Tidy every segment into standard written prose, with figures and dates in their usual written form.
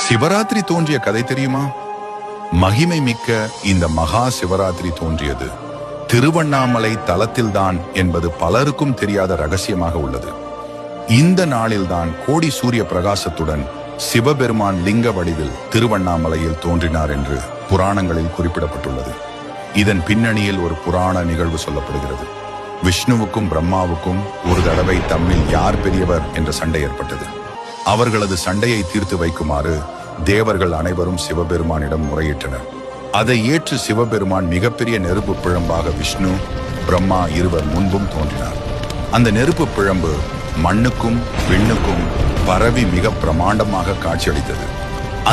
சிவராத்திரி தோன்றிய கதை தெரியுமா? மகிமை மிக்க இந்த மகா சிவராத்திரி தோன்றியது திருவண்ணாமலை தலத்தில்தான் என்பது பலருக்கும் தெரியாத ரகசியமாக உள்ளது. இந்த நாளில்தான் கோடி சூரிய பிரகாசத்துடன் சிவபெருமான் லிங்க வடிவில் திருவண்ணாமலையில் தோன்றினார் என்று புராணங்களில் குறிப்பிடப்பட்டுள்ளது. இதன் பின்னணியில் ஒரு புராண நிகழ்வு சொல்லப்படுகிறது. விஷ்ணுவுக்கும் பிரம்மாவுக்கும் ஒரு தடவை தம்மில் யார் பெரியவர் என்ற சண்டை ஏற்பட்டது. அவர்களது சண்டையை தீர்த்து வைக்குமாறு தேவர்கள் அனைவரும் சிவபெருமானிடம் முறையிட்டனர். அதை ஏற்று சிவபெருமான் மிகப்பெரிய நெருப்பு பிழம்பாக விஷ்ணு பிரம்மா இருவர் முன்பும் தோன்றினார். அந்த நெருப்பு பிழம்பு மண்ணுக்கும் விண்ணுக்கும் பரவி மிக பிரமாண்டமாக காட்சியளித்தது.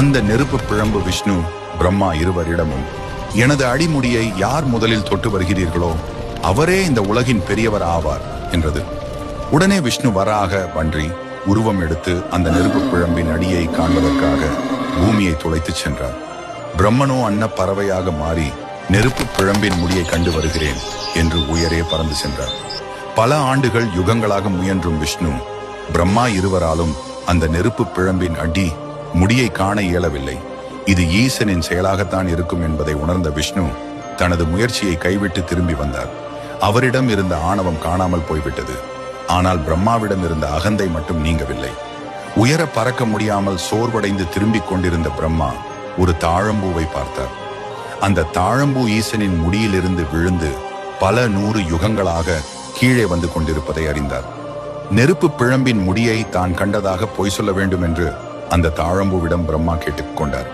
அந்த நெருப்பு பிழம்பு விஷ்ணு பிரம்மா இருவரிடமும், எனது அடிமுடியை யார் முதலில் தொட்டு வருகிறீர்களோ அவரே இந்த உலகின் பெரியவர் ஆவார் என்றது. உடனே விஷ்ணு வராக பன்றி உருவம் எடுத்து அந்த நெருப்பு பிழம்பின் அடியை காண்பதற்காக பூமியை துளைத்து சென்றார். பிரம்மனோ அன்ன பறவையாக மாறி நெருப்பு பிழம்பின் முடியை கண்டு வருகிறேன் என்று உயரே பறந்து சென்றார். பல ஆண்டுகள் யுகங்களாக முயன்றும் விஷ்ணு பிரம்மா இருவராலும் அந்த நெருப்பு பிழம்பின் அடி முடியை காண இயலவில்லை. இது ஈசனின் செயலாகத்தான் இருக்கும் என்பதை உணர்ந்த விஷ்ணு தனது முயற்சியை கைவிட்டு திரும்பி வந்தார். அவரிடம் இருந்த ஆணவம் காணாமல் போய்விட்டது. ஆனால் பிரம்மாவிடம் இருந்த அகந்தை மட்டும் நீங்கவில்லை. உயர பறக்க முடியாமல் சோர்வடைந்து திரும்பிக் கொண்டிருந்த பிரம்மா ஒரு தாழம்பூவை பார்த்தார். அந்த தாழம்பூ ஈசனின் முடியிலிருந்து விழுந்து பல 100 யுகங்களாக கீழே வந்து கொண்டிருப்பதை அறிந்தார். நெருப்பு பிழம்பின் முடியை தான் கண்டதாக பொய் சொல்ல வேண்டும் என்று அந்த தாழம்பூவிடம் பிரம்மா கேட்டுக்கொண்டார்.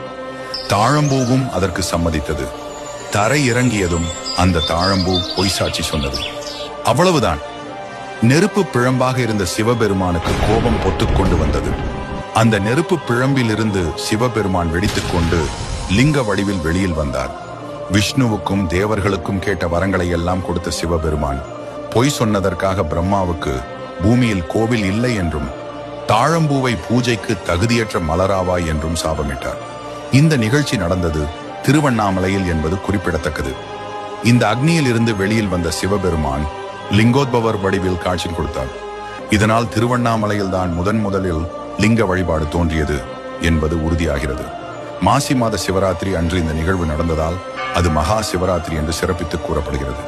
தாழம்பூவும் அதற்கு சம்மதித்தது. தரை இறங்கியதும் அந்த தாழம்பூ பொய் சாட்சி சொன்னது. அவ்வளவுதான். நெருப்பு பிழம்பாக இருந்த சிவபெருமானுக்கு கோபம் பொத்துக்கொண்டு வந்தது. அந்த நெருப்பு பிழம்பிலிருந்து சிவபெருமான் வெடித்துக்கொண்டு லிங்க வடிவில் வெளியில் வந்தார். விஷ்ணுவுக்கும் தேவர்களுக்கும் கேட்ட வரங்களை எல்லாம் கொடுத்த சிவபெருமான் பொய் சொன்னதற்காக பிரம்மாவுக்கு பூமியில் கோவில் இல்லை என்றும் தாழம்பூவை பூஜைக்கு தகுதியற்ற மலராவாய் என்றும் சாபமிட்டார். இந்த நிகழ்ச்சி நடந்தது திருவண்ணாமலையில் என்பது குறிப்பிடத்தக்கது. இந்த அக்னியில் இருந்து வெளியில் வந்த சிவபெருமான் லிங்கோத்பவர் வடிவில் காட்சி கொடுத்தார். இதனால் திருவண்ணாமலையில் தான் முதலில் லிங்க வழிபாடு தோன்றியது என்பது உறுதியாகிறது. மாசி மாத சிவராத்திரி அன்று இந்த நிகழ்வு நடந்ததால் அது மகா சிவராத்திரி என்று சிறப்பித்து கூறப்படுகிறது.